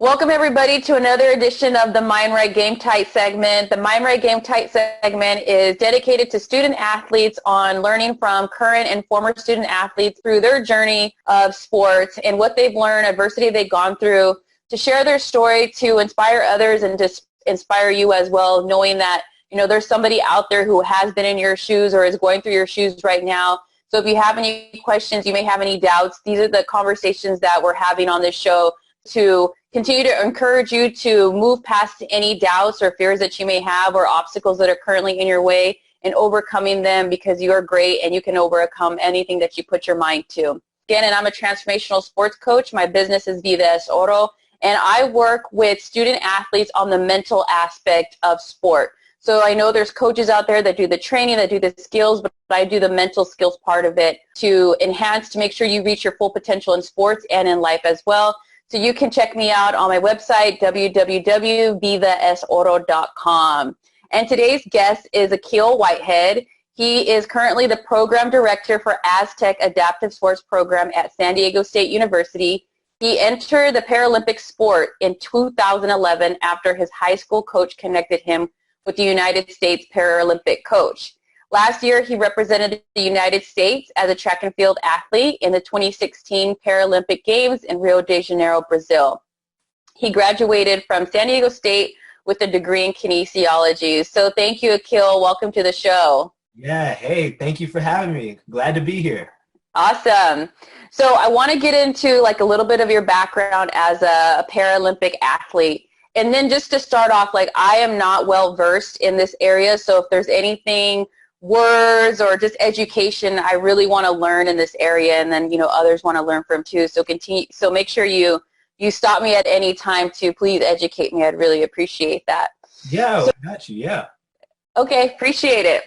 Welcome everybody to another edition of the Mind Right Game Tight segment. The Mind Right Game Tight segment is dedicated to student athletes on learning from current and former student athletes through their journey of sports and what they've learned, adversity they've gone through, to share their story, to inspire others and to inspire you as well, knowing that there's somebody out there who has been in your shoes or is going through your shoes right now. So if you have any questions, you may have any doubts, these are the conversations that we're having on this show to continue to encourage you to move past any doubts or fears that you may have or obstacles that are currently in your way and overcoming them, because you are great and you can overcome anything that you put your mind to. Again, and I'm a transformational sports coach. My business is VidaEsOro, and I work with student athletes on the mental aspect of sport. So I know there's coaches out there that do the training, that do the skills, but I do the mental skills part of it to enhance, to make sure you reach your full potential in sports and in life as well. So you can check me out on my website, www.VidaEsOro.com. And today's guest is Ahkeel Whitehead. He is currently the program director for Aztec Adaptive Sports program at San Diego State University. He entered the Paralympic sport in 2011 after his high school coach connected him with the United States Paralympic coach. Last year, he represented the United States as a track and field athlete in the 2016 Paralympic Games in Rio de Janeiro, Brazil. He graduated from San Diego State with a degree in kinesiology. So thank you, Ahkeel. Welcome to the show. Yeah, hey, thank you for having me. Glad to be here. Awesome. So I want to get into like a little bit of your background as a Paralympic athlete. And then just to start off, like I am not well versed in this area, so if there's anything, words or just education I really want to learn in this area, and then others want to learn from too. So make sure you stop me at any time to please educate me. I'd really appreciate that. Yeah, got you. Yeah. Okay, appreciate it.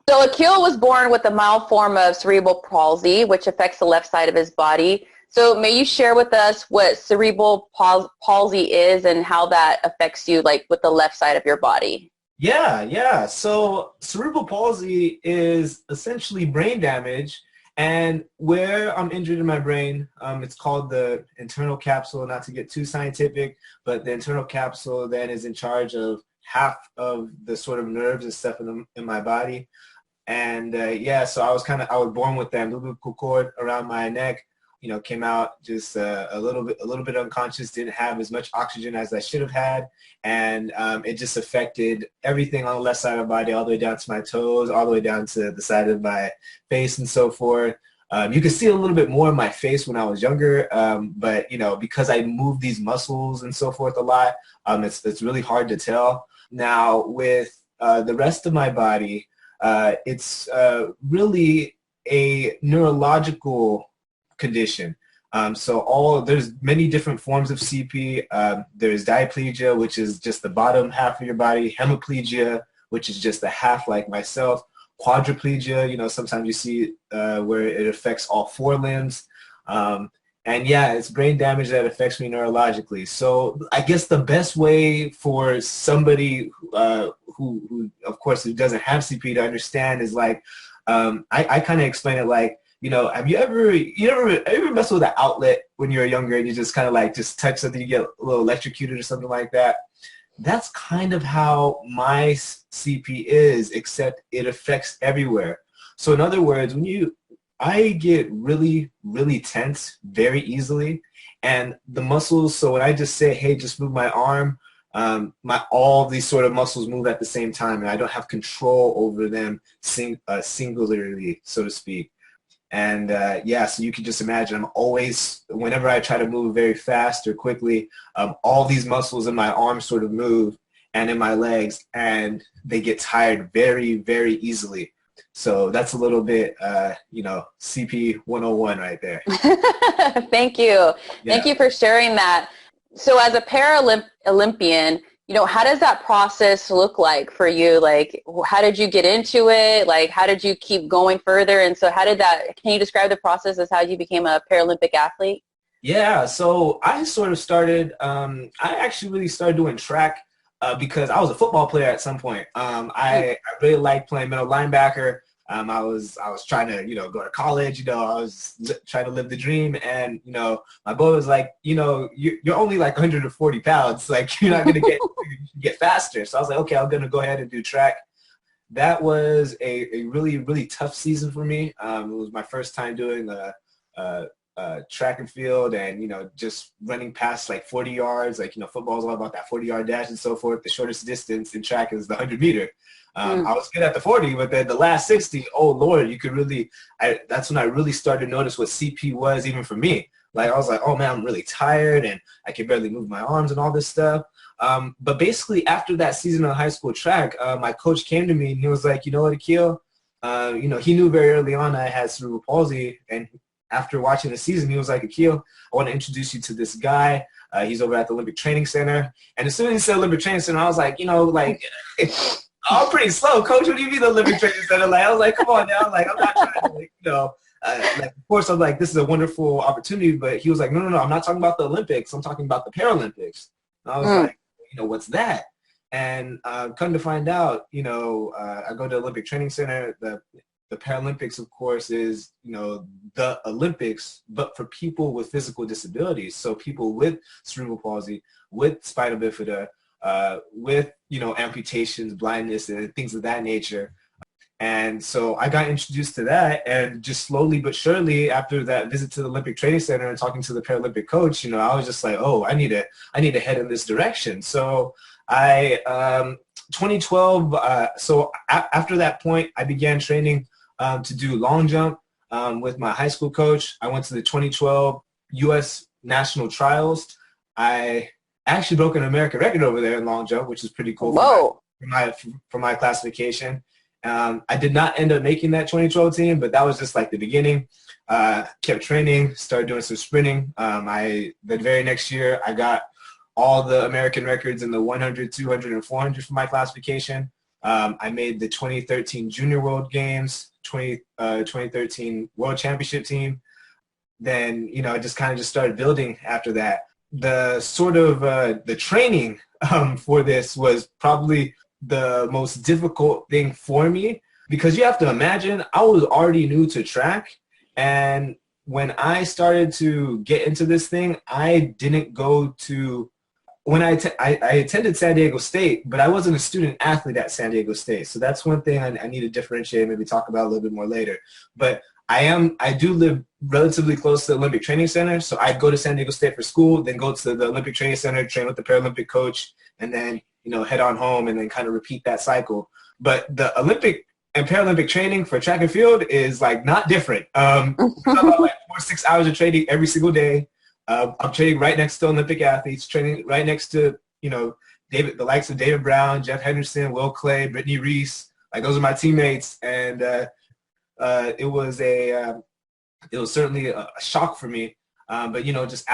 So Ahkeel was born with a mild form of cerebral palsy, which affects the left side of his body. So may you share with us what cerebral palsy is and how that affects you, like with the left side of your body? Yeah. So cerebral palsy is essentially brain damage, and where I'm injured in my brain, it's called the internal capsule, not to get too scientific, but the internal capsule that is in charge of half of the sort of nerves and stuff in my body. And so I was born with that umbilical cord around my neck. Came out just a little bit unconscious, didn't have as much oxygen as I should have had, and it just affected everything on the left side of my body, all the way down to my toes, all the way down to the side of my face and so forth. You could see a little bit more of my face when I was younger, but because I moved these muscles and so forth a lot, it's really hard to tell. Now with the rest of my body, it's really a neurological condition. There's many different forms of CP. There's diplegia, which is just the bottom half of your body, hemiplegia, which is just the half like myself, quadriplegia, sometimes you see where it affects all four limbs. And yeah, it's brain damage that affects me neurologically. So I guess the best way for somebody who of course, who doesn't have CP to understand is like, I kind of explain it like, have you ever messed with an outlet when you were younger and you just kind of like just touch something, you get a little electrocuted or something like that? That's kind of how my CP is, except it affects everywhere. So in other words, I get really, really tense very easily, and the muscles, so when I just say, hey, just move my arm, all these sort of muscles move at the same time, and I don't have control over them singularly, so to speak. And so you can just imagine I'm always, whenever I try to move very fast or quickly, all these muscles in my arms sort of move, and in my legs, and they get tired very, very easily. So that's a little bit, CP 101 right there. Thank you. Yeah. Thank you for sharing that. So as a Paralympian, how does that process look like for you? Like, how did you get into it? Like, how did you keep going further? And so can you describe the process as how you became a Paralympic athlete? Yeah, so I sort of started, I actually really started doing track because I was a football player at some point. I really liked playing middle linebacker. I was trying to, go to college. I was trying to live the dream. And, my boy was like, you're only like 140 pounds. Like, you're not going to get faster. So I was like, okay, I'm going to go ahead and do track. That was a really, really tough season for me. It was my first time doing track and field, and just running past like 40 yards. Like, football is all about that 40-yard dash and so forth. The shortest distance in track is the 100-meter. I was good at the 40, but then the last 60, oh Lord, you could really. That's when I really started to notice what CP was, even for me. Like, I was like, oh man, I'm really tired, and I can barely move my arms and all this stuff. But basically, after that season of high school track, my coach came to me and he was like, you know what, Ahkeel? He knew very early on I had cerebral palsy, and after watching the season, he was like, Ahkeel, I want to introduce you to this guy. He's over at the Olympic Training Center. And as soon as he said Olympic Training Center, I was like, I'm pretty slow, coach. What do you mean the Olympic Training Center? Like, I was like, come on now. Like, I'm not trying to, of course, I'm like, this is a wonderful opportunity. But he was like, no, I'm not talking about the Olympics. I'm talking about the Paralympics. And I was like, what's that? And come to find out, I go to Olympic Training Center. The Paralympics, of course, is, the Olympics, but for people with physical disabilities. So people with cerebral palsy, with spina bifida, with, amputations, blindness, and things of that nature. And so I got introduced to that, and just slowly but surely after that visit to the Olympic Training Center and talking to the Paralympic coach, I was just like, oh, I need to head in this direction. So 2012, after that point, I began training to do long jump with my high school coach. I went to the 2012 U.S. national trials. I actually broke an American record over there in long jump, which is pretty cool. Whoa. For my classification. I did not end up making that 2012 team, but that was just like the beginning. Kept training, started doing some sprinting. The very next year, I got all the American records in the 100, 200, and 400 for my classification. I made the 2013 Junior World Games, 2013 World Championship team. Then, I just kind of started building after that. The sort of the training for this was probably the most difficult thing for me, because you have to imagine I was already new to track, and when I started to get into this thing, I didn't go to I attended San Diego State, but I wasn't a student athlete at San Diego State. So that's one thing I need to differentiate, maybe talk about a little bit more later. But I do live relatively close to the Olympic Training Center, so I'd go to San Diego State for school, then go to the Olympic Training Center, train with the Paralympic coach, and then head on home and then kind of repeat that cycle. But the Olympic and Paralympic training for track and field is like not different. We're talking about like 4 or 6 hours of training every single day. I'm training right next to Olympic athletes, training right next to the likes of David Brown, Jeff Henderson, Will Clay, Brittany Reese. Like, those are my teammates, and it was certainly a shock for me. But just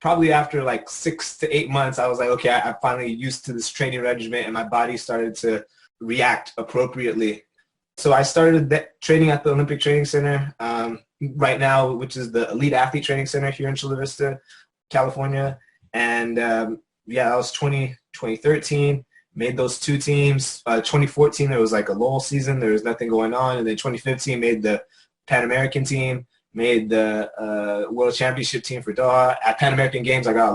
probably after like 6 to 8 months, I was like, okay, I'm finally used to this training regimen, and my body started to react appropriately. So I started training at the Olympic Training Center right now, which is the Elite Athlete Training Center here in Chula Vista, California. And that was 2013. Made those 2 teams. 2014, there was like a lull season. There was nothing going on. And then 2015, made the Pan American team. Made the World Championship team for Doha. At Pan American Games, I got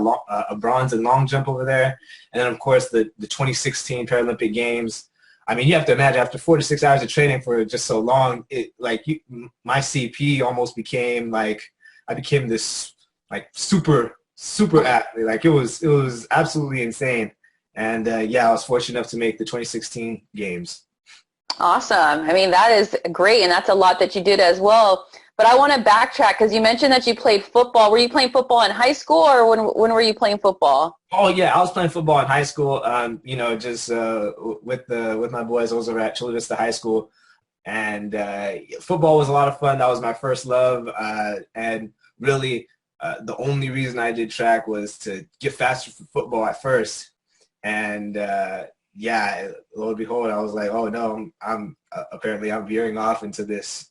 a bronze in long jump over there. And then, of course, the 2016 Paralympic Games. I mean, you have to imagine, after 4 to 6 hours of training for just so long, my CP almost became I became this like super athlete. Like, it was absolutely insane. And I was fortunate enough to make the 2016 Games. Awesome. I mean, that is great, and that's a lot that you did as well. But I want to backtrack, because you mentioned that you played football. Were you playing football in high school, or when were you playing football? Oh yeah, I was playing football in high school. Just with my boys. I was over at Chula Vista High School, and football was a lot of fun. That was my first love, and really the only reason I did track was to get faster for football at first. And lo and behold, I was like, oh no, I'm veering off into this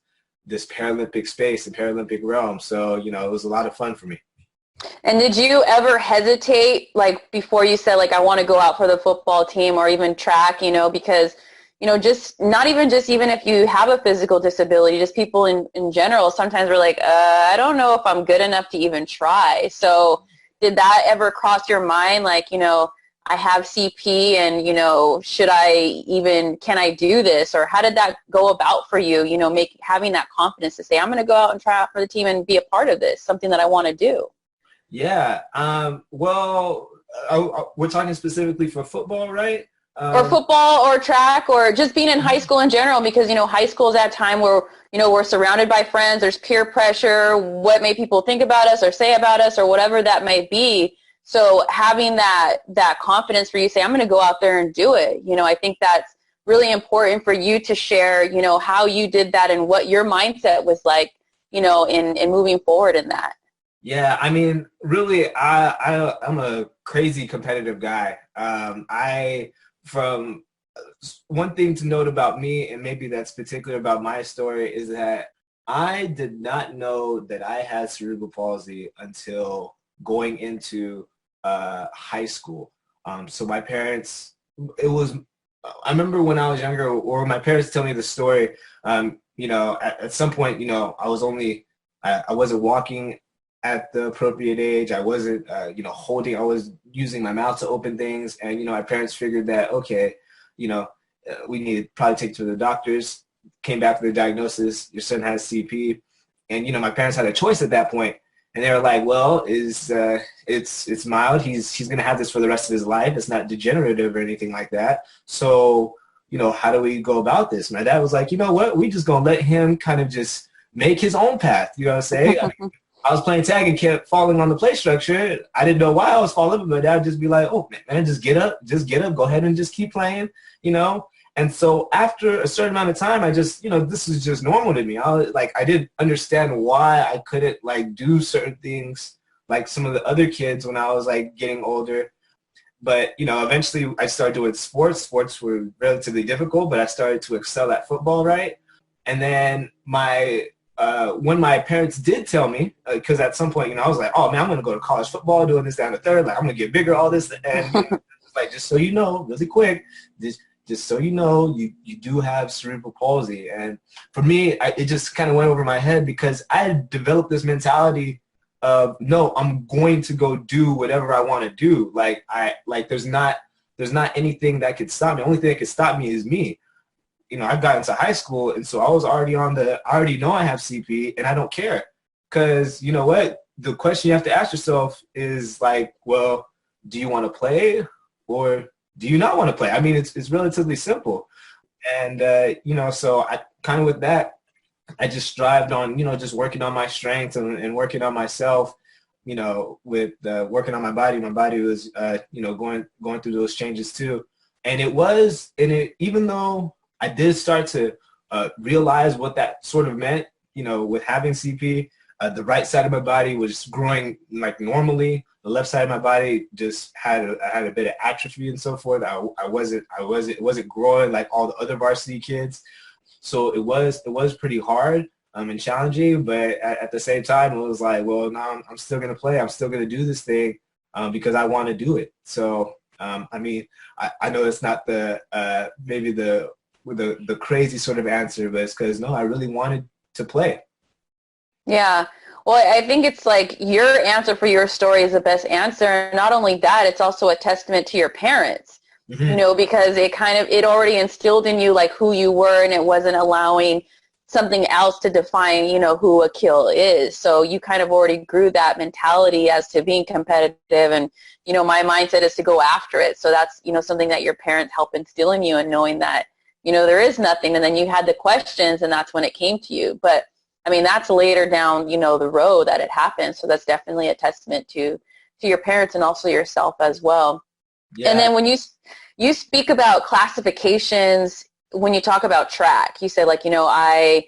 Paralympic space and Paralympic realm. So, it was a lot of fun for me. And did you ever hesitate, like, before you said, like, I want to go out for the football team or even track, because, just not even if you have a physical disability, just people in general, sometimes we're like, I don't know if I'm good enough to even try. So did that ever cross your mind? Like, I have CP and, can I do this? Or how did that go about for you, having that confidence to say, I'm going to go out and try out for the team and be a part of this, something that I want to do? Yeah. Well, we're talking specifically for football, right? Or football or track or just being in high school in general, because, high school is that time where, we're surrounded by friends, there's peer pressure, what may people think about us or say about us or whatever that may be. So having that confidence for you to say, I'm going to go out there and do it. I think that's really important for you to share, how you did that and what your mindset was like, in moving forward in that. Yeah, I mean, really, I'm a crazy competitive guy. From one thing to note about me, and maybe that's particular about my story, is that I did not know that I had cerebral palsy until going into high school. So my parents, I remember when I was younger, or my parents tell me the story, at some point, I wasn't walking at the appropriate age. I wasn't, I was using my mouth to open things. And, my parents figured that, okay, we need to probably take to the doctors, came back with the diagnosis, your son has CP. And, my parents had a choice at that point. And they were like, well, it's mild. He's going to have this for the rest of his life. It's not degenerative or anything like that. So, how do we go about this? My dad was like, you know what? We just going to let him kind of just make his own path. You know what I'm saying? I was playing tag and kept falling on the play structure. I didn't know why I was falling, but my dad would just be like, oh, man, just get up, go ahead and just keep playing, And so after a certain amount of time, I just, this is just normal to me. I didn't understand why I couldn't, do certain things like some of the other kids when I was, getting older. But, eventually I started doing sports. Sports were relatively difficult, but I started to excel at football, right? And then when my parents did tell me, because at some point, I was like, oh, man, I'm going to go to college football, doing this down the third. I'm going to get bigger, all this. And, just so you know, really quick, just so you know, you do have cerebral palsy. And for me, it just kind of went over my head because I had developed this mentality of, no, I'm going to go do whatever I want to do. There's not anything that could stop me. The only thing that could stop me is me. I got into high school, and so I was already I already know I have CP, and I don't care. Because you know what? The question you have to ask yourself is well, do you want to play or do you not want to play? I mean, it's relatively simple. And, so I kind of with that, I just strived on, just working on my strengths and working on myself, with working on my body. My body was, going through those changes too. And even though I did start to realize what that sort of meant, with having CP. The right side of my body was growing normally. The left side of my body just had a bit of atrophy and so forth. It wasn't growing like all the other varsity kids. So it was pretty hard and challenging. But at the same time, it was like, well, now I'm still going to play. I'm still going to do this thing because I want to do it. So I know it's not maybe the crazy sort of answer, but it's because, no, I really wanted to play. Yeah. Well, I think it's your answer for your story is the best answer. Not only that, it's also a testament to your parents, because it already instilled in you who you were, and it wasn't allowing something else to define, who Ahkeel is. So you kind of already grew that mentality as to being competitive, and, my mindset is to go after it. So that's, something that your parents help instill in you, and knowing that, there is nothing, and then you had the questions, and that's when it came to you. But that's later down, the road that it happened. So that's definitely a testament to your parents and also yourself as well. Yeah. And then when you speak about classifications, when you talk about track, you say I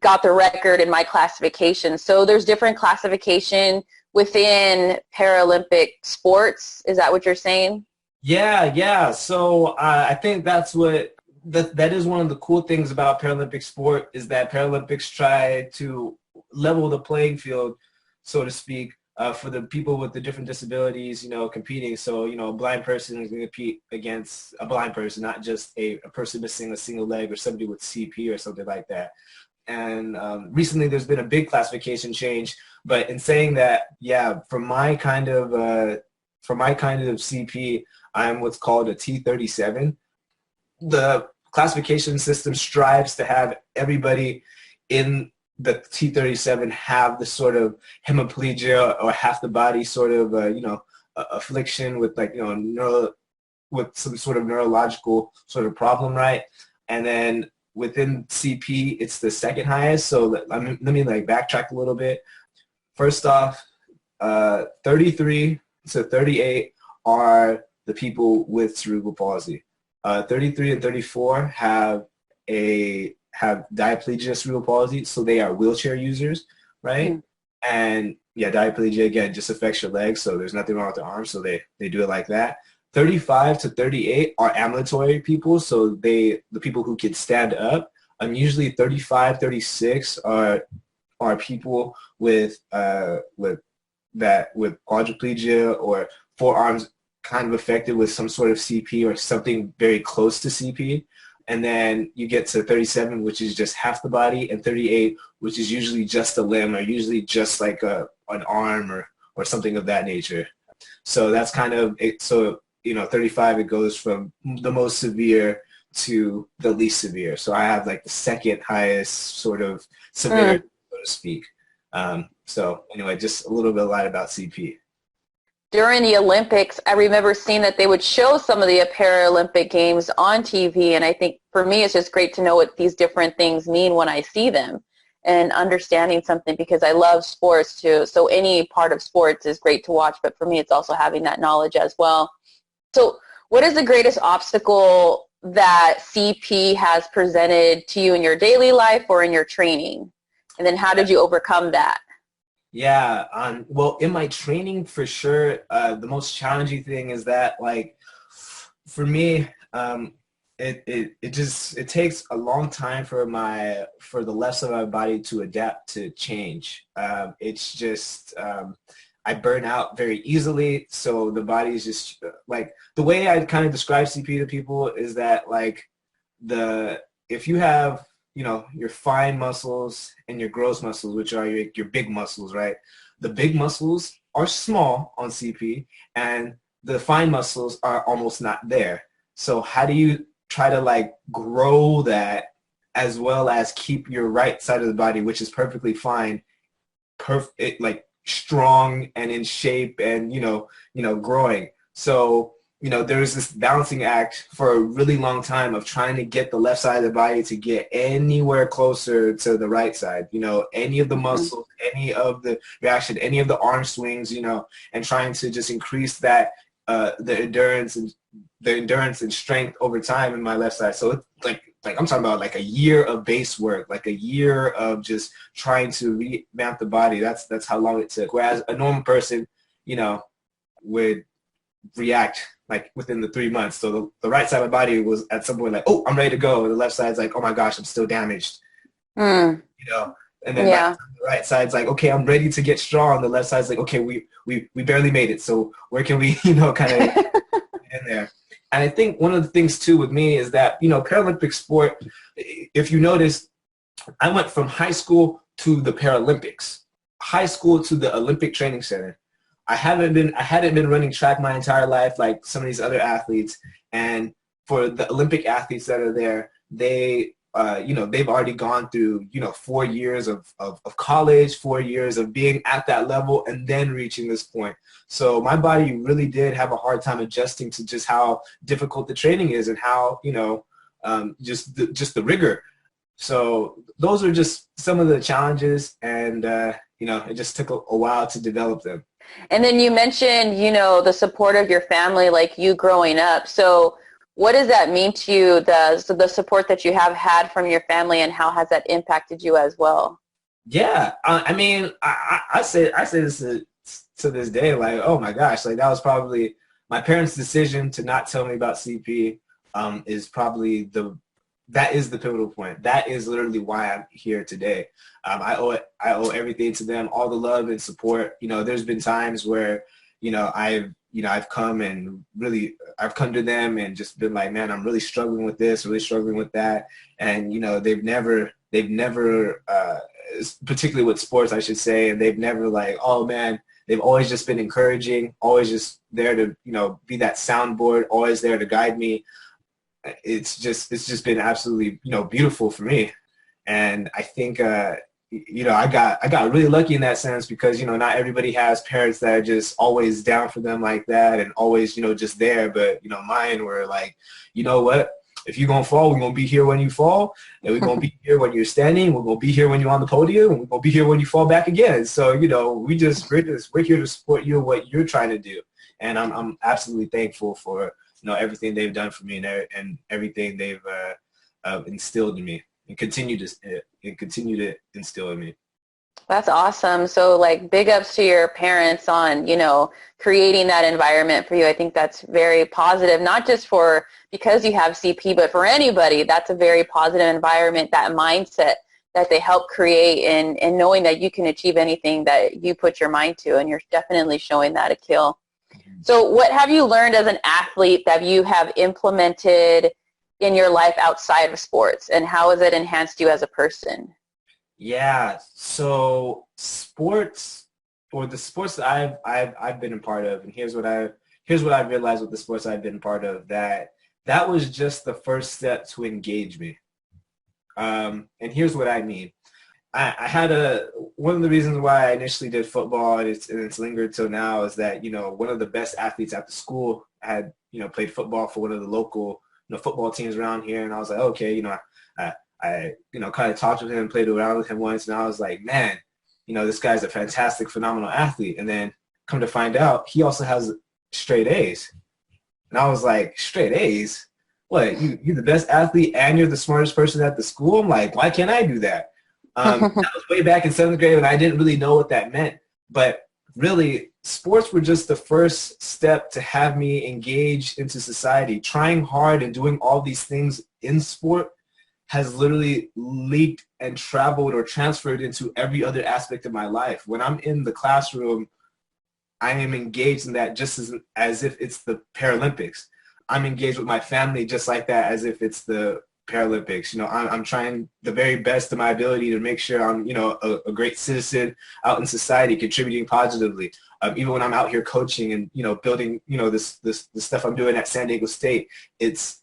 got the record in my classification. So there's different classification within Paralympic sports. Is that what you're saying? Yeah. So I think that's what that is one of the cool things about Paralympic sport, is that Paralympics try to level the playing field, so to speak, for the people with the different disabilities, competing. So, a blind person is going to compete against a blind person, not just a person missing a single leg or somebody with CP or something like that. And recently there's been a big classification change, but in saying that, yeah, for my kind of CP, I'm what's called a T37. The classification system strives to have everybody in the T37 have the sort of hemiplegia or half the body sort of, affliction with like, with some sort of neurological sort of problem, right? And then within CP, it's the second highest. So let me like backtrack a little bit. First off, 33 to 38 are the people with cerebral palsy. 33 and 34 have diaplegia cerebral palsy, so they are wheelchair users, right? Mm. And yeah, diaplegia again just affects your legs, so there's nothing wrong with the arms, so they do it like that. 35 to 38 are ambulatory people, so the people who can stand up. Usually 35, 36 are people with quadriplegia or forearms kind of affected with some sort of CP or something very close to CP. And then you get to 37, which is just half the body, and 38, which is usually just a limb or usually just like an arm or something of that nature. So that's kind of it. So, 35, it goes from the most severe to the least severe. So I have like the second highest sort of severity, so to speak. So anyway, just a little bit light about CP. During the Olympics, I remember seeing that they would show some of the Paralympic Games on TV, and I think for me it's just great to know what these different things mean when I see them and understanding something, because I love sports too. So any part of sports is great to watch, but for me it's also having that knowledge as well. So what is the greatest obstacle that CP has presented to you in your daily life or in your training? And then how did you overcome that? Yeah, well, in my training, for sure, the most challenging thing is that, like, for me, it takes a long time for the left side of my body to adapt to change. It's just I burn out very easily, so the body is just like, the way I kind of describe CP to people is that, like, if you have your fine muscles and your gross muscles, which are your big muscles, right? The big muscles are small on CP, and the fine muscles are almost not there. So how do you try to like grow that as well as keep your right side of the body, which is perfectly fine, like strong and in shape and growing? So there's this balancing act for a really long time of trying to get the left side of the body to get anywhere closer to the right side, any of the muscles, any of the reaction, any of the arm swings, and trying to just increase that, the endurance and strength over time in my left side. So it's like I'm talking about like a year of base work, like a year of just trying to revamp the body. That's how long it took. Whereas a normal person, would react like within the 3 months. So the right side of my body was at some point like, oh, I'm ready to go. And the left side's like, oh my gosh, I'm still damaged. And then the right side's like, okay, I'm ready to get strong. The left side's like, okay, we barely made it. So where can we, kind of in there? And I think one of the things too with me is that, Paralympic sport, if you notice, I went from high school to the Paralympics, high school to the Olympic Training Center. I hadn't been running track my entire life like some of these other athletes. And for the Olympic athletes that are there, they've already gone through, 4 years of college, 4 years of being at that level and then reaching this point. So my body really did have a hard time adjusting to just how difficult the training is and how, just the rigor. So those are just some of the challenges, and, it just took a while to develop them. And then you mentioned, the support of your family, like you growing up. So what does that mean to you, the support that you have had from your family, and how has that impacted you as well? Yeah, I mean, I say this to this day, like, oh my gosh, like that was probably my parents' decision to not tell me about CP, is probably the that is the pivotal point. That is literally why I'm here today. I owe everything to them, all the love and support. You know, there's been times where, I've come and really, I've come to them and just been like, man, I'm really struggling with this, really struggling with that. And, they've never, particularly with sports, I should say, and they've never like, oh man, they've always just been encouraging, always just there to, be that soundboard, always there to guide me. It's just been absolutely, beautiful for me. And I think, I got really lucky in that sense because, not everybody has parents that are just always down for them like that and always, just there. But, mine were like, you know what? If you're going to fall, we're going to be here when you fall, and we're going to be here when you're standing. We're going to be here when you're on the podium, and we're going to be here when you fall back again. So, we're here to support you in what you're trying to do. And I'm absolutely thankful for, everything they've done for me and everything they've instilled in me and continue to instill in me. That's awesome. So like big ups to your parents on, creating that environment for you. I think that's very positive, not just because you have CP, but for anybody. That's a very positive environment, that mindset that they help create and knowing that you can achieve anything that you put your mind to. And you're definitely showing that, Ahkeel. So what have you learned as an athlete that you have implemented in your life outside of sports, and how has it enhanced you as a person? Yeah, so sports, or the sports that I've been a part of, and here's what I realized with the sports I've been a part of, that was just the first step to engage me. And here's what I mean. I had one of the reasons why I initially did football, and it's lingered till now, is that, one of the best athletes after school had, played football for one of the local, football teams around here. And I was like, okay, I kind of talked with him, played around with him once, and I was like, man, this guy's a fantastic, phenomenal athlete. And then come to find out, he also has straight A's. And I was like, straight A's? What, you're the best athlete and you're the smartest person at the school? I'm like, why can't I do that? That was way back in 7th grade, and I didn't really know what that meant. But really, sports were just the first step to have me engage into society. Trying hard and doing all these things in sport has literally leaked and traveled or transferred into every other aspect of my life. When I'm in the classroom, I am engaged in that just as if it's the Paralympics. I'm engaged with my family just like that, as if it's the Paralympics. I'm trying the very best of my ability to make sure I'm, a great citizen out in society, contributing positively. Even when I'm out here coaching and, building, this stuff I'm doing at San Diego State, it's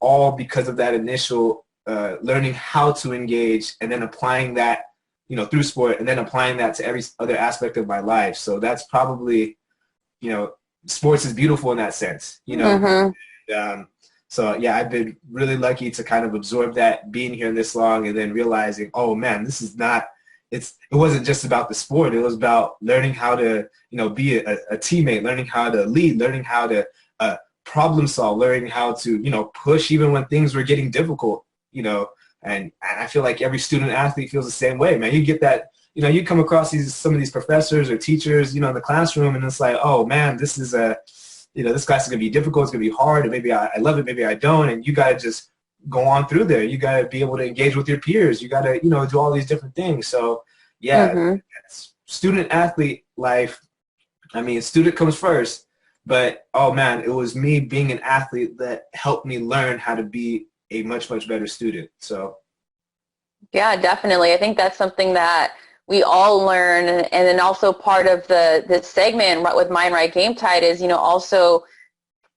all because of that initial learning how to engage and then applying that, through sport, and then applying that to every other aspect of my life. So that's probably, sports is beautiful in that sense, So yeah, I've been really lucky to kind of absorb that, being here this long, and then realizing, oh man, this is not, it wasn't just about the sport. It was about learning how to, be a teammate, learning how to lead, learning how to problem solve, learning how to, push even when things were getting difficult, and I feel like every student athlete feels the same way, man. You get that, you come across some of these professors or teachers, in the classroom, and it's like, oh man, this is this class is going to be difficult, it's going to be hard, and maybe I love it, maybe I don't, and you got to just go on through there. You got to be able to engage with your peers. You got to, do all these different things. So, yeah, student athlete life, I mean, student comes first, but, oh, man, it was me being an athlete that helped me learn how to be a much, much better student. So, yeah, definitely. I think that's something that we all learn, and then also part of the segment with Mind Right Game Tight is, also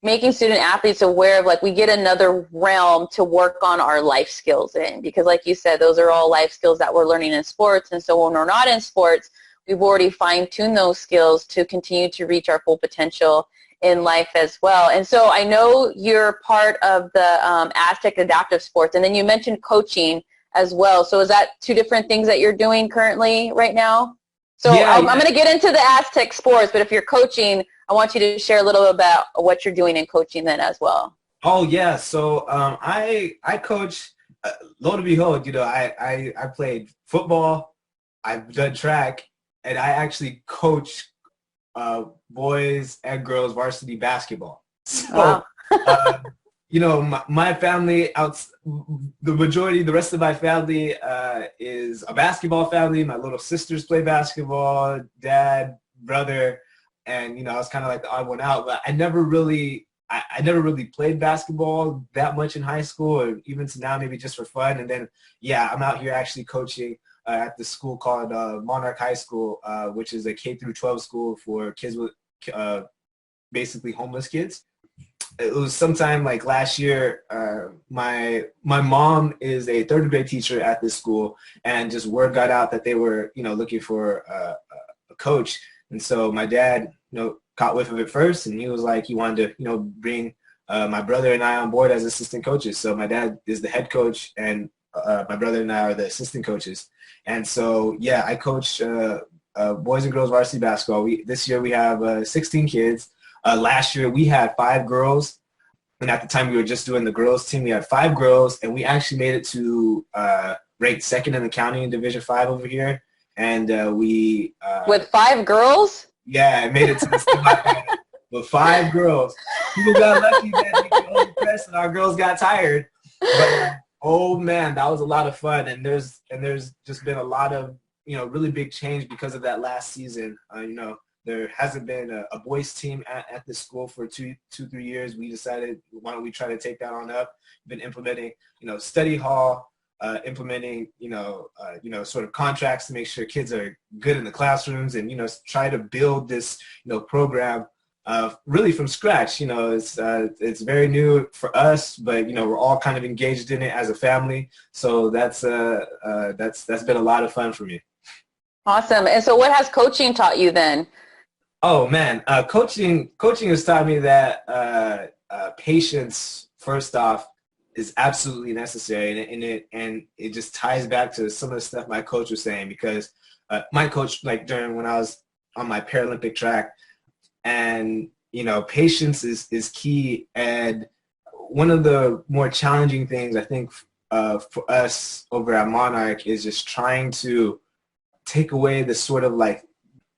making student athletes aware of, like, we get another realm to work on our life skills in, because like you said, those are all life skills that we're learning in sports. And so when we're not in sports, we've already fine-tuned those skills to continue to reach our full potential in life as well. And so I know you're part of the Aztec Adaptive Sports, and then you mentioned coaching as well. So is that two different things that you're doing currently right now? So yeah, I'm going to get into the Aztec sports, but if you're coaching, I want you to share a little bit about what you're doing in coaching then as well. Oh yeah, so I coach. Lo and behold, I played football, I've done track, and I actually coach boys and girls varsity basketball. So Wow. my family, the majority, the rest of my family is a basketball family. My little sisters play basketball, dad, brother, and, I was kind of like the odd one out. But I never really played basketball that much in high school, or even to now, maybe just for fun. And then, yeah, I'm out here actually coaching at this school called Monarch High School, which is a K through 12 school for kids with basically homeless kids. It was sometime like last year. My mom is a third grade teacher at this school, and just word got out that they were looking for a coach. And so my dad caught whiff of it first, and he was like, he wanted to bring my brother and I on board as assistant coaches. So my dad is the head coach, and my brother and I are the assistant coaches. And so yeah, I coach boys and girls varsity basketball. This year we have 16 kids. Last year we had 5 girls, and at the time we were just doing the girls team. We had 5 girls, and we actually made it to ranked second in the county in Division 5 over here. And we with 5 girls. Yeah, I made it to the semifinal with 5 girls. People got lucky that they could only press, and our girls got tired. But oh man, that was a lot of fun. And there's just been a lot of really big change because of that last season. There hasn't been a boys team at the school for 3 years. We decided, why don't we try to take that on up? Been implementing, study hall, implementing, sort of contracts to make sure kids are good in the classrooms, and, try to build this, program really from scratch. It's very new for us, but, we're all kind of engaged in it as a family. So that's been a lot of fun for me. Awesome. And so what has coaching taught you then? Oh man, coaching has taught me that patience, first off, is absolutely necessary, and it just ties back to some of the stuff my coach was saying, because my coach, like during when I was on my Paralympic track, and patience is key. And one of the more challenging things I think for us over at Monarch is just trying to take away this sort of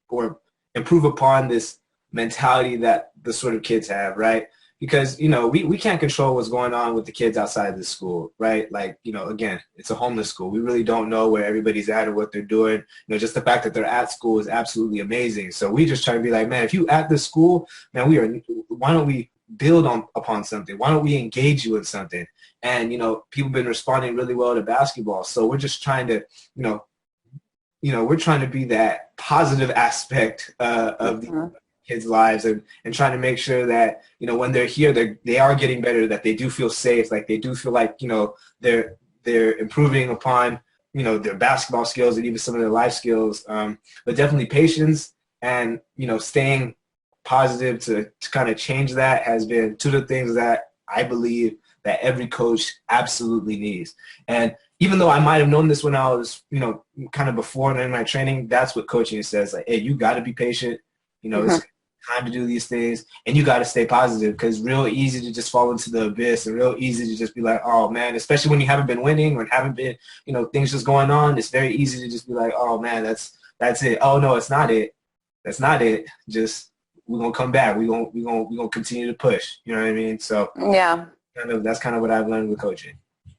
or improve upon this mentality that the sort of kids have, right? Because, we can't control what's going on with the kids outside the school, right? Again, it's a homeless school. We really don't know where everybody's at or what they're doing. Just the fact that they're at school is absolutely amazing. So we just try to be like, man, if you at this school, man, why don't we build upon something? Why don't we engage you in something? And, people have been responding really well to basketball. So we're just trying to, we're trying to be that positive aspect of the kids' lives, and trying to make sure that, when they're here, they are getting better, that they do feel safe, like they do feel like, they're improving upon, their basketball skills and even some of their life skills. But definitely patience and, staying positive to kind of change that has been 2 of the things that I believe that every coach absolutely needs. And even though I might have known this when I was, kind of before and in my training, that's what coaching says. Like, hey, you got to be patient. It's time to do these things, and you got to stay positive, because it's real easy to just fall into the abyss, and real easy to just be like, oh man, especially when you haven't been winning or haven't been, things just going on. It's very easy to just be like, oh man, that's it. Oh no, it's not it. That's not it. Just, we're gonna come back. We're gonna continue to push. You know what I mean? So yeah, that's kind of what I've learned with coaching.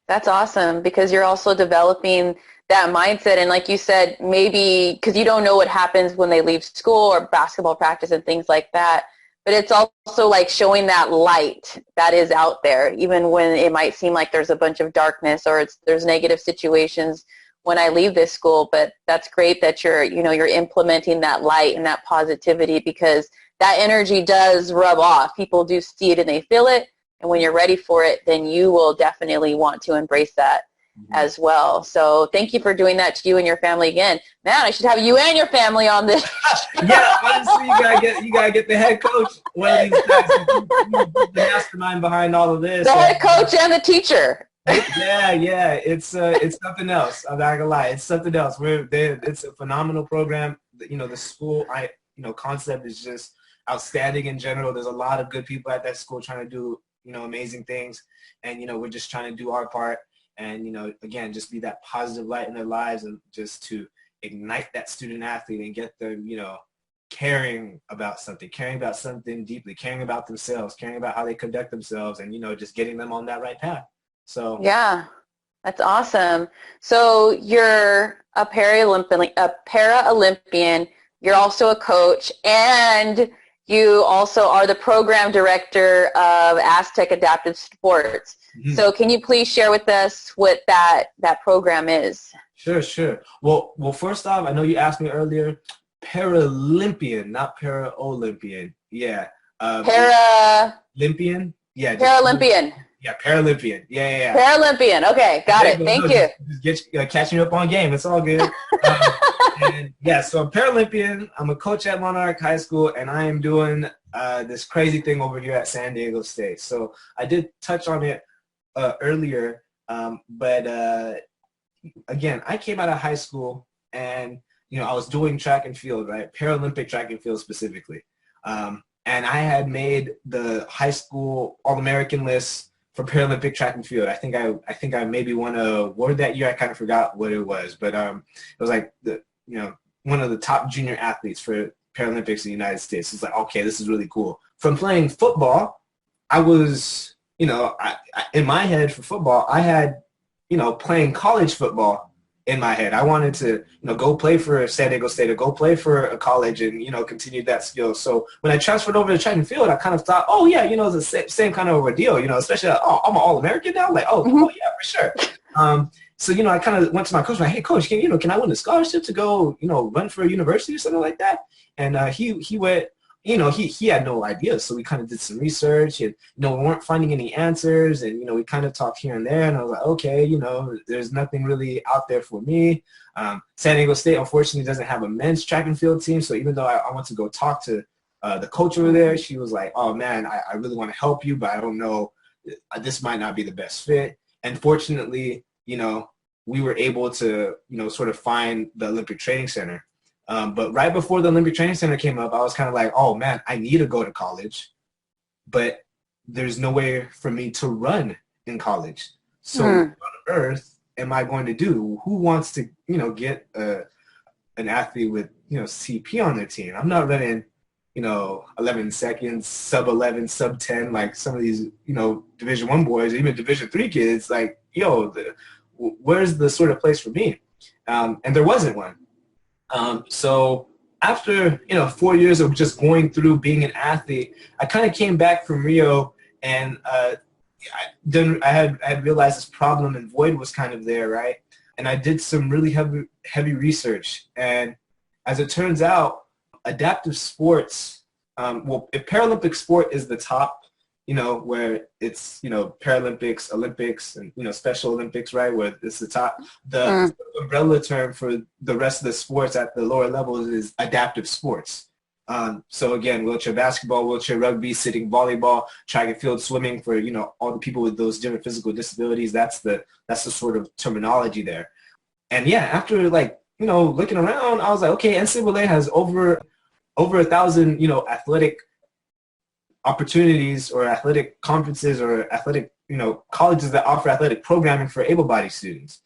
That's awesome, because you're also developing that mindset. And like you said, maybe because you don't know what happens when they leave school or basketball practice and things like that, but it's also like showing that light that is out there, even when it might seem like there's a bunch of darkness or there's negative situations when I leave this school. But that's great that you're implementing that light and that positivity, because that energy does rub off. People do see it and they feel it. And when you're ready for it, then you will definitely want to embrace that as well. So thank you for doing that to you and your family again. Man, I should have you and your family on this. Yeah, honestly, you gotta get the head coach. One of these guys, the mastermind behind all of this. The head coach and the teacher. Yeah, it's something else. I'm not gonna lie, it's something else. It's a phenomenal program. The school concept is just outstanding in general. There's a lot of good people at that school trying to do amazing things, and we're just trying to do our part, and again, just be that positive light in their lives, and just to ignite that student athlete and get them caring about something deeply, caring about themselves, caring about how they conduct themselves, and, just getting them on that right path. So Yeah, that's awesome. So you're a Paralympian. You're also a coach, and you also are the program director of Aztec Adaptive Sports. mhm. So can you please share with us what that program is? Sure. Well, first off, I know you asked me earlier, Paralympian, not Paralympian. Yeah. Olympian? Yeah. Paralympian. Yeah, Paralympian. Yeah. Paralympian. Okay, got it. Thank you. Just catching you up on game. It's all good. And yeah, so I'm Paralympian. I'm a coach at Monarch High School, and I am doing this crazy thing over here at San Diego State. So I did touch on it earlier, but again, I came out of high school, and I was doing track and field, right? Paralympic track and field specifically, and I had made the high school All-American list for Paralympic track and field. I think I maybe won a award that year. I kind of forgot what it was, but it was like one of the top junior athletes for Paralympics in the United States. It's like, okay, this is really cool. From playing football, I was in my head for football, I had playing college football in my head. I wanted to go play for San Diego State or go play for a college and continue that skill. So when I transferred over to track and field, I kind of thought, oh yeah, it's the same kind of ordeal, especially I'm an All-American now, like oh yeah, for sure. So I kind of went to my coach, like, hey coach, can I win a scholarship to go run for a university or something like that? And he went, he had no idea. So we kind of did some research, and we weren't finding any answers, and we kind of talked here and there, and I was like, okay, there's nothing really out there for me. San Diego State unfortunately doesn't have a men's track and field team, so even though I went to go talk to the coach over there, she was like, oh man, I really want to help you, but I don't know, this might not be the best fit. And fortunately, we were able to sort of find the Olympic Training Center. But right before the Olympic Training Center came up, I was kind of like, oh man, I need to go to college, but there's no way for me to run in college. So what on earth am I going to do? Who wants to, get an athlete with, CP on their team? I'm not running, 11 seconds, sub 11, sub 10, like some of these, Division I boys, even Division III kids, like, where's the sort of place for me? And there wasn't one. So after, 4 years of just going through being an athlete, I kind of came back from Rio, and I had realized this problem and void was kind of there, right? And I did some really heavy research. And as it turns out, adaptive sports, if Paralympic sport is the top, where it's, Paralympics, Olympics, and, Special Olympics, right, where it's the top. The umbrella term for the rest of the sports at the lower levels is adaptive sports. So again, wheelchair basketball, wheelchair rugby, sitting volleyball, track and field swimming for, all the people with those different physical disabilities. That's the sort of terminology there. And yeah, after looking around, I was like, okay, NCAA has over 1,000, athletic opportunities or athletic conferences or athletic, colleges that offer athletic programming for able-bodied students.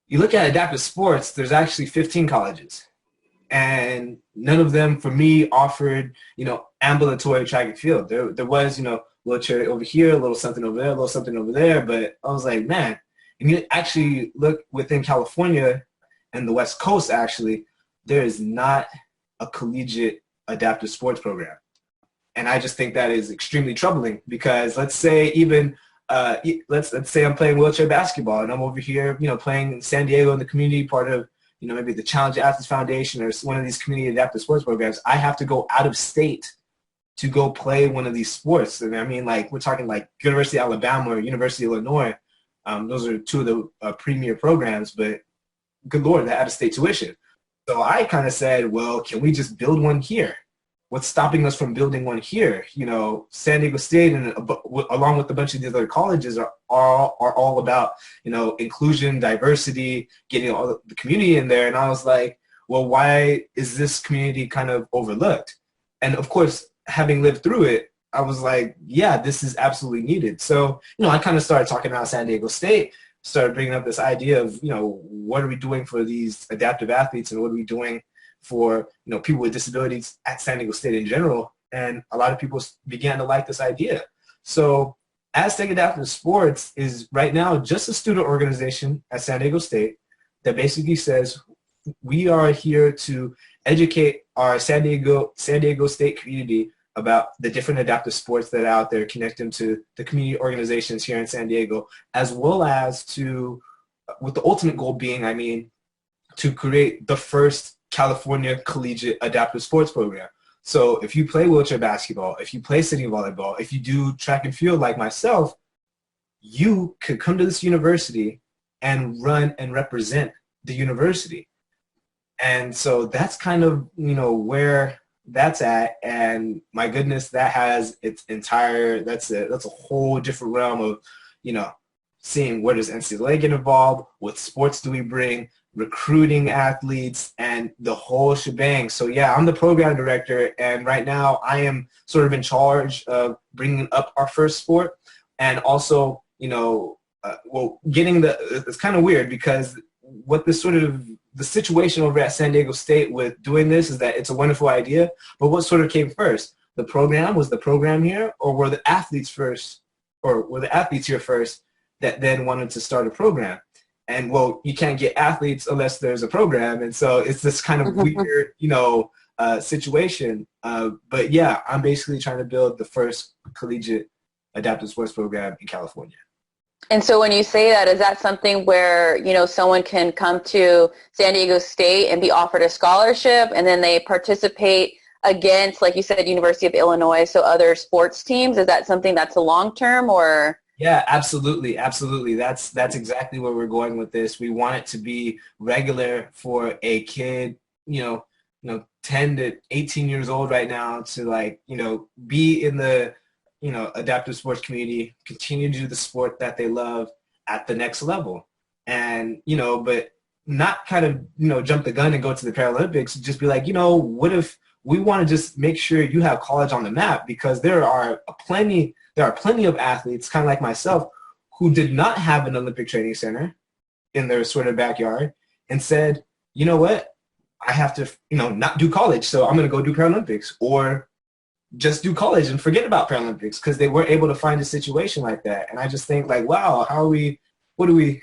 You look at adaptive sports, there's actually 15 colleges, and none of them for me offered, ambulatory track and field. There was, wheelchair over here, a little something over there, a little something over there, but I was like, man, and you actually look within California and the West Coast, actually, there is not a collegiate adaptive sports program. And I just think that is extremely troubling, because let's say even let's say I'm playing wheelchair basketball and I'm over here, playing in San Diego in the community part of, maybe the Challenge Athletes Foundation or one of these community adaptive sports programs. I have to go out of state to go play one of these sports. And I mean, we're talking like University of Alabama or University of Illinois. Those are two of the premier programs, but good Lord, the out-of-state tuition. So I kind of said, well, can we just build one here? What's stopping us from building one here? San Diego State and along with a bunch of these other colleges are all about, inclusion, diversity, getting all the community in there. And I was like, well, why is this community kind of overlooked? And of course, having lived through it, I was like, yeah, this is absolutely needed. So, I kind of started talking about San Diego State, started bringing up this idea of, what are we doing for these adaptive athletes, and what are we doing for, people with disabilities at San Diego State in general. And a lot of people began to like this idea. So Aztec Adaptive Sports is right now just a student organization at San Diego State that basically says we are here to educate our San Diego State community about the different adaptive sports that are out there, connect them to the community organizations here in San Diego, as well as to, with the ultimate goal being, to create the first California Collegiate Adaptive Sports program. So if you play wheelchair basketball, if you play sitting volleyball, if you do track and field like myself, you could come to this university and run and represent the university. And so that's kind of, where that's at. And my goodness, that has its entire, that's a whole different realm of, seeing where does NCAA get involved, what sports do we bring, recruiting athletes, and the whole shebang. So yeah, I'm the program director, and right now I am sort of in charge of bringing up our first sport, and also, getting it's kind of weird because what this sort of, the situation over at San Diego State with doing this is that it's a wonderful idea, but what sort of came first? The program, was the program here, or were the athletes first, or were the athletes here first that then wanted to start a program? And well, you can't get athletes unless there's a program. And so it's this kind of weird, situation. But yeah, I'm basically trying to build the first collegiate adaptive sports program in California. And so when you say that, is that something where, someone can come to San Diego State and be offered a scholarship and then they participate against, like you said, University of Illinois, so other sports teams? Is that something that's a long-term or? Yeah, absolutely. Absolutely. That's exactly where we're going with this. We want it to be regular for a kid, 10 to 18 years old right now to be in the, adaptive sports community, continue to do the sport that they love at the next level. And, but not kind of, jump the gun and go to the Paralympics, just be like, what if we want to just make sure you have college on the map? Because there are plenty of athletes, kind of like myself, who did not have an Olympic training center in their sort of backyard and said, you know what, I have to, not do college, so I'm going to go do Paralympics, or just do college and forget about Paralympics because they weren't able to find a situation like that. And I just think wow, what are we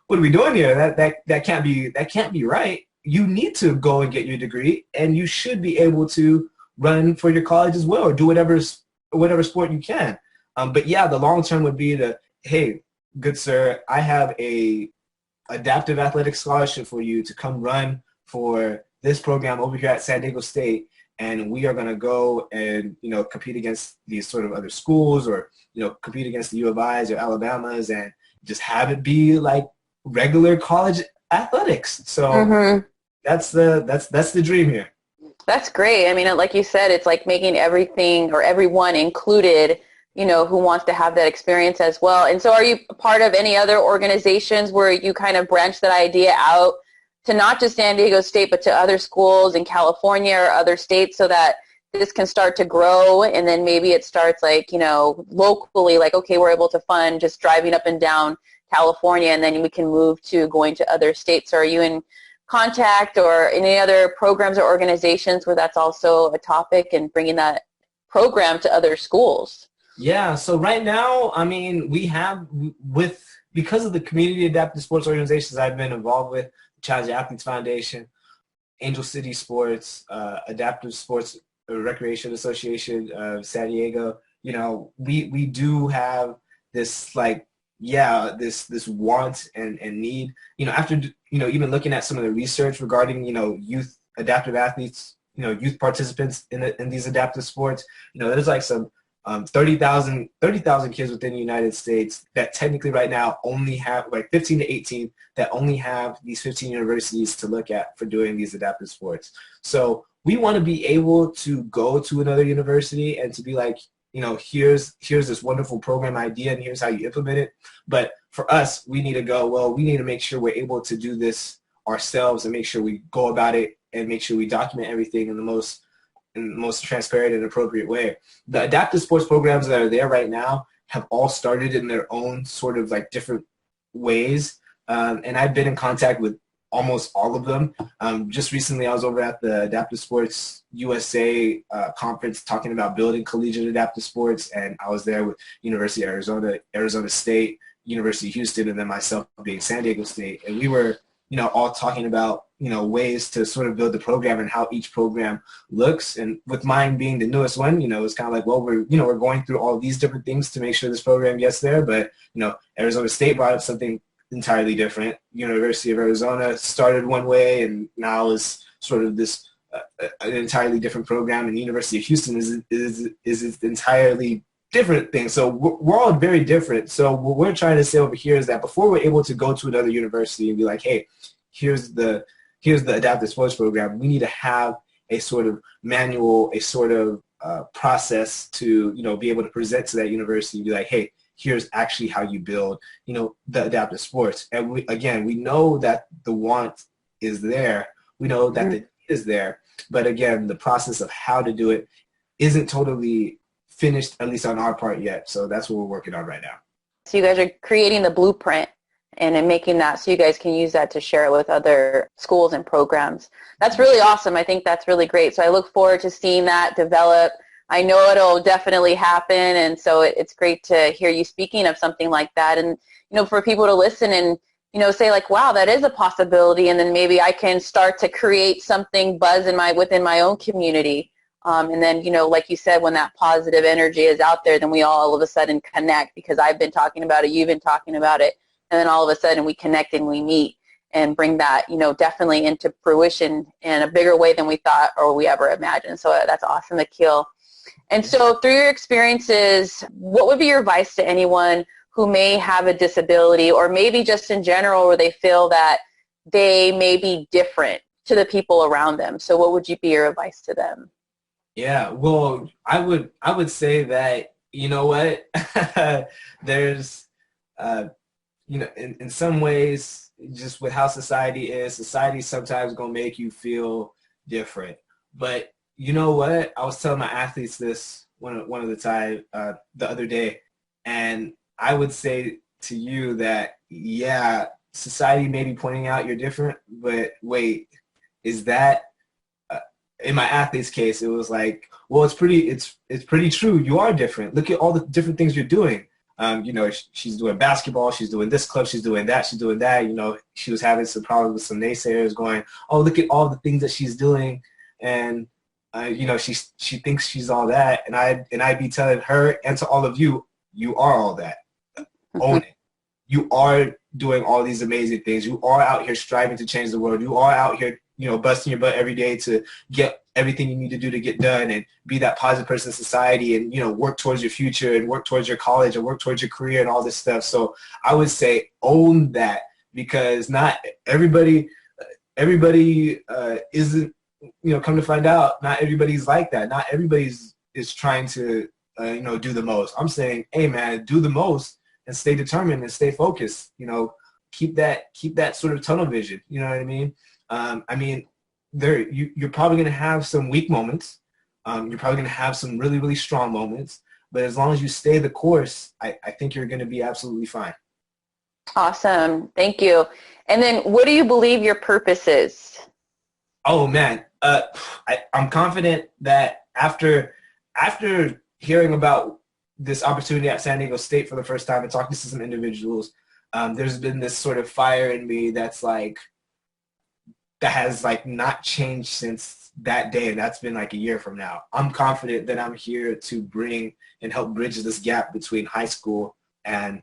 doing here? That can't be right. You need to go and get your degree, and you should be able to run for your college as well, or do whatever sport you can. But yeah, the long term would be hey, good sir, I have a adaptive athletic scholarship for you to come run for this program over here at San Diego State, and we are going to go and compete against these sort of other schools, or compete against the U.S.A.s or Alabamas, and just have it be like regular college athletics. So that's the dream here. That's great. I mean, like you said, it's like making everything or everyone included, who wants to have that experience as well. And so are you part of any other organizations where you kind of branch that idea out to not just San Diego State, but to other schools in California or other states, so that this can start to grow, and then maybe it starts locally, okay, we're able to fund just driving up and down California, and then we can move to going to other states? So are you in contact or any other programs or organizations where that's also a topic, and bringing that program to other schools? Yeah, so right now, we have, because of the community adaptive sports organizations I've been involved with, Challenge Athletes Foundation, Angel City Sports, Adaptive Sports Recreation Association of San Diego, we do have this this want and need, after, even looking at some of the research regarding, youth adaptive athletes, youth participants in these adaptive sports, there's some 30,000 kids within the United States that technically right now only have 15 to 18 that only have these 15 universities to look at for doing these adaptive sports. So we want to be able to go to another university and to be like, here's this wonderful program idea and here's how you implement it. But for us, we need to go, well, we need to make sure we're able to do this ourselves and make sure we go about it and make sure we document everything in the most transparent and appropriate way. The adaptive sports programs that are there right now have all started in their own sort of different ways. And I've been in contact with almost all of them. Just recently, I was over at the Adaptive Sports U.S.A. Conference talking about building collegiate adaptive sports, and I was there with University of Arizona, Arizona State, University of Houston, and then myself being San Diego State. And we were, all talking about, ways to sort of build the program and how each program looks. And with mine being the newest one, it's kind of like, well, we're going through all these different things to make sure this program gets there. But, Arizona State brought up something entirely different. University of Arizona started one way and now is sort of this an entirely different program. And University of Houston is entirely different thing. So we're all very different. So what we're trying to say over here is that before we're able to go to another university and be like, hey, here's the adaptive sports program, we need to have a sort of manual, a sort of process to, be able to present to that university and be like, hey, here's actually how you build, the adaptive sports. And we know that the want is there. We know that the need is there. But again, the process of how to do it isn't totally finished, at least on our part yet. So that's what we're working on right now. So you guys are creating the blueprint and then making that so you guys can use that to share it with other schools and programs. That's really awesome. I think that's really great. So I look forward to seeing that develop. I know it'll definitely happen, and so it's great to hear you speaking of something like that, and for people to listen and say like, wow, that is a possibility, and then maybe I can start to create something buzz within my own community, and then like you said, when that positive energy is out there, then we all of a sudden connect, because I've been talking about it, you've been talking about it, and then all of a sudden we connect and we meet and bring that definitely into fruition in a bigger way than we thought or we ever imagined. So that's awesome, Ahkeel. And so through your experiences, what would be your advice to anyone who may have a disability, or maybe just in general where they feel that they may be different to the people around them? So what would be your advice to them? Yeah, well, I would say that, what, there's, in some ways, just with how society sometimes going to make you feel different. But you know what? I was telling my athletes this one of the time the other day, and I would say to you that, yeah, society may be pointing out you're different, but wait, is that in my athlete's case? It was like, well, it's pretty true. You are different. Look at all the different things you're doing. She's doing basketball. She's doing this club. She's doing that. She's doing that. She was having some problems with some naysayers going, oh, look at all the things that she's doing, and she thinks she's all that, and I'd be telling her and to all of you, you are all that. Own it. You are doing all these amazing things. You are out here striving to change the world. You are out here, busting your butt every day to get everything you need to do to get done and be that positive person in society, and work towards your future and work towards your college and work towards your career and all this stuff. So I would say own that, because not everybody isn't. Come to find out, not everybody's like that. Not everybody's is trying to, do the most. I'm saying, hey, man, do the most and stay determined and stay focused. Keep that sort of tunnel vision. You know what I mean? You're probably going to have some weak moments. You're probably going to have some really, really strong moments. But as long as you stay the course, I think you're going to be absolutely fine. Awesome. Thank you. And then what do you believe your purpose is? Oh, man. I'm confident that after hearing about this opportunity at San Diego State for the first time and talking to some individuals, there's been this sort of fire in me that has not changed since that day, and that's been like a year from now. I'm confident that I'm here to bring and help bridge this gap between high school and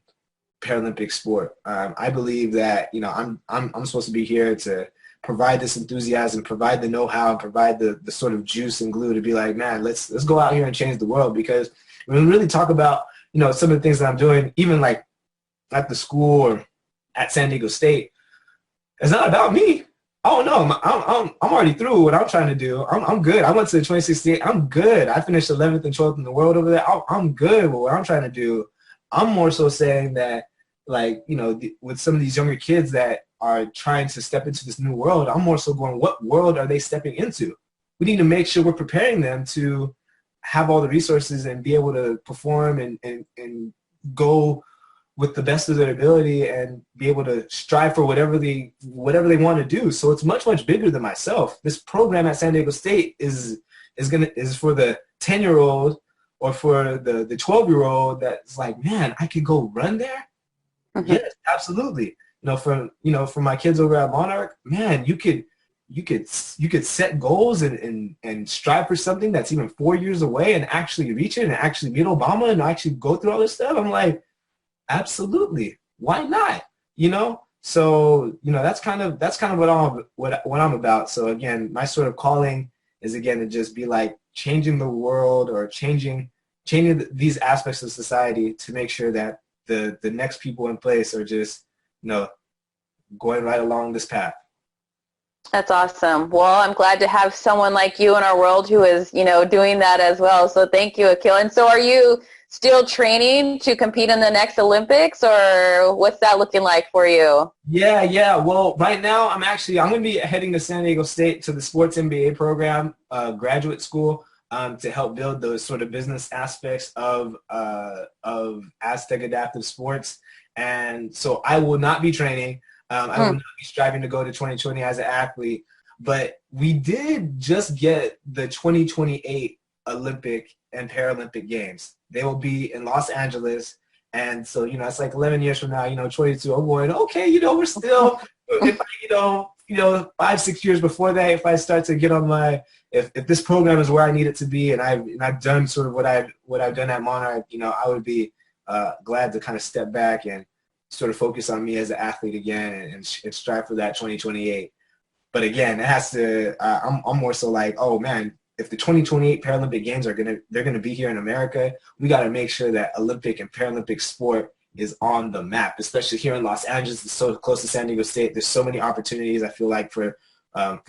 Paralympic sport. I believe that I'm supposed to be here to provide this enthusiasm, provide the know-how, and provide the sort of juice and glue to be like, man, let's go out here and change the world. Because when we really talk about some of the things that I'm doing, even like at the school or at San Diego State, it's not about me. Oh no, I'm already through what I'm trying to do. I'm good. I went to the 2016. I'm good. I finished 11th and 12th in the world over there. I'm good with what I'm trying to do. I'm more so saying that, with some of these younger kids that are trying to step into this new world, I'm more so going, what world are they stepping into? We need to make sure we're preparing them to have all the resources and be able to perform and go with the best of their ability and be able to strive for whatever they want to do. So it's much, much bigger than myself. This program at San Diego State is for the 10-year-old or for the 12-year-old that's like, man, I could go run there. Mm-hmm. Yes, absolutely. For my kids over at Monarch, man, you could set goals and strive for something that's even 4 years away and actually reach it and actually meet Obama and actually go through all this stuff. I'm like, absolutely. Why not? So that's kind of what I'm about. So again, my sort of calling is again to just be like changing the world or changing these aspects of society to make sure that the next people in place are just going right along this path. That's awesome. Well, I'm glad to have someone like you in our world who is, doing that as well. So thank you, Ahkeel. And so are you still training to compete in the next Olympics, or what's that looking like for you? Yeah. Well, right now I'm going to be heading to San Diego State to the Sports MBA program, graduate school, to help build those sort of business aspects of Aztec Adaptive Sports. And so I will not be training. I will not be striving to go to 2020 as an athlete, but we did just get the 2028 Olympic and Paralympic Games. They will be in Los Angeles, and so it's like 11 years from now. 22. I'm going, okay. We're still, if I, 5-6 years before that, if I start to get on my, if this program is where I need it to be, and I've done sort of what I've done at Monarch, I would be glad to kind of step back and sort of focus on me as an athlete again and strive for that 2028. But again, it has to, I'm more so like, oh man, if the 2028 Paralympic Games they're gonna be here in America, we got to make sure that Olympic and Paralympic sport is on the map, especially here in Los Angeles. It's so close to San Diego State. There's so many opportunities, I feel like, for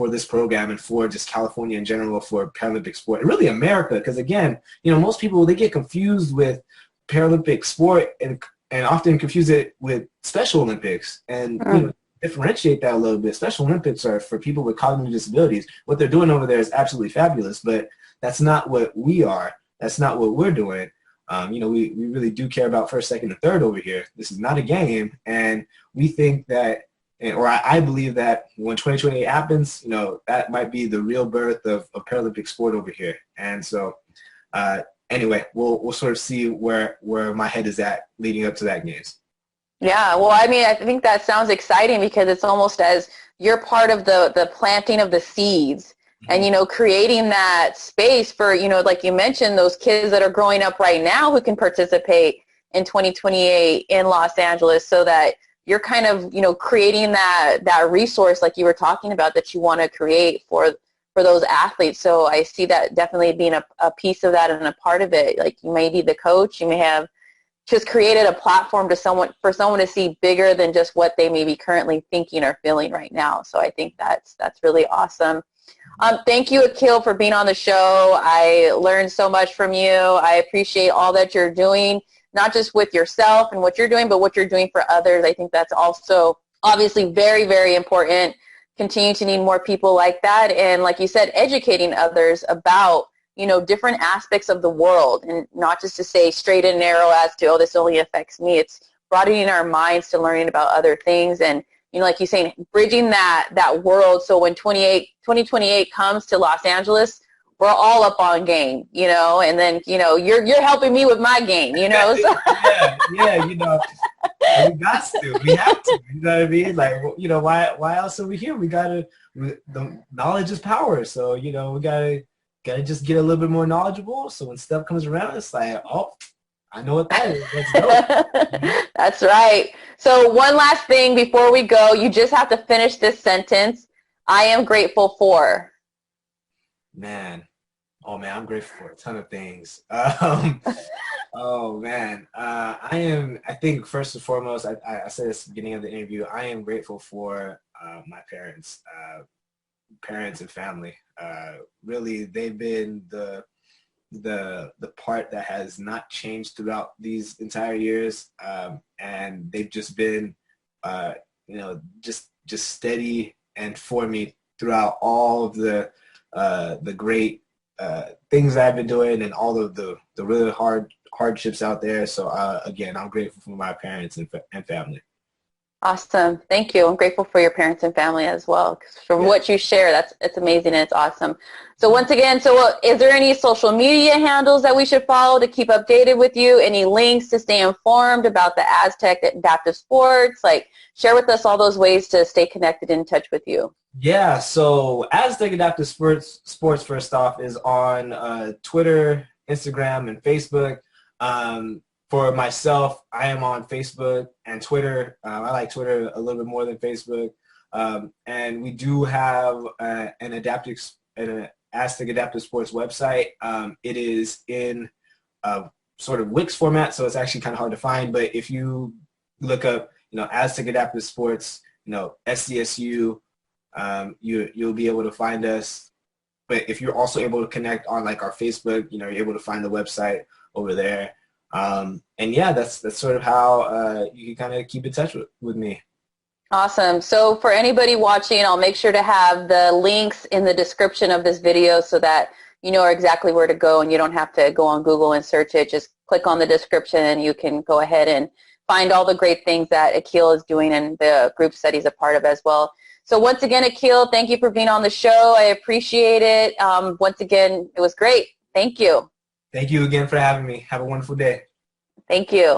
this program and for just California in general for Paralympic sport and really America. Because again, most people, they get confused with Paralympic sport and often confuse it with Special Olympics and differentiate that a little bit. Special Olympics are for people with cognitive disabilities. What they're doing over there is absolutely fabulous, but that's not what we are. That's not what we're doing. We really do care about first, second, and third over here. This is not a game, and we think that, I believe that when 2028 happens, that might be the real birth of Paralympic sport over here. And so, anyway, we'll sort of see where my head is at leading up to that games. Yeah, well, I mean, I think that sounds exciting because it's almost as you're part of the planting of the seeds and, creating that space for, like you mentioned, those kids that are growing up right now who can participate in 2028 in Los Angeles, so that you're kind of, creating that resource like you were talking about that you want to create for those athletes. So I see that definitely being a piece of that and a part of it. Like you may be the coach, you may have just created a platform for someone to see bigger than just what they may be currently thinking or feeling right now. So I think that's really awesome. Thank you, Ahkeel, for being on the show. I learned so much from you. I appreciate all that you're doing, not just with yourself and what you're doing, but what you're doing for others. I think that's also obviously very, very important. Continue to need more people like that. And like you said, educating others about, different aspects of the world, and not just to say straight and narrow as to, oh, this only affects me. It's broadening our minds to learning about other things. And, like you're saying, bridging that world. So when 2028 comes to Los Angeles, we're all up on game, and then, you're helping me with my game, So. Yeah, we got to. We have to. You know what I mean? Like, why else are we here? The knowledge is power. So, we gotta just get a little bit more knowledgeable. So when stuff comes around, it's like, oh, I know what that is. Let's go. That's right. So one last thing before we go, you just have to finish this sentence. I am grateful for. Man. Oh man, I'm grateful for a ton of things. Oh man, I think first and foremost, I said this at the beginning of the interview, I am grateful for my parents and family. Really, they've been the part that has not changed throughout these entire years, and they've just been, just steady and for me throughout all of the great things that I've been doing and all of the really hard hardships out there. So again, I'm grateful for my parents and family. Awesome. Thank you. I'm grateful for your parents and family as well. 'Cause from what you share, it's amazing and it's awesome. So once again, is there any social media handles that we should follow to keep updated with you? Any links to stay informed about the Aztec Adaptive Sports? Like, share with us all those ways to stay connected and in touch with you. Yeah, so Aztec Adaptive Sports first off is on Twitter, Instagram, and Facebook. For myself, I am on Facebook and Twitter. I like Twitter a little bit more than Facebook. And we do have an Aztec Adaptive Sports website. It is in sort of Wix format, so it's actually kind of hard to find. But if you look up, Aztec Adaptive Sports, SDSU, you'll be able to find us. But if you're also able to connect on like our Facebook, you're able to find the website over there. And yeah, that's sort of how you can kind of keep in touch with me. Awesome. So for anybody watching, I'll make sure to have the links in the description of this video so that you know exactly where to go and you don't have to go on Google and search it. Just click on the description and you can go ahead and find all the great things that Ahkeel is doing and the groups that he's a part of as well. So once again, Ahkeel, thank you for being on the show. I appreciate it. Once again, it was great. Thank you. Thank you again for having me. Have a wonderful day. Thank you.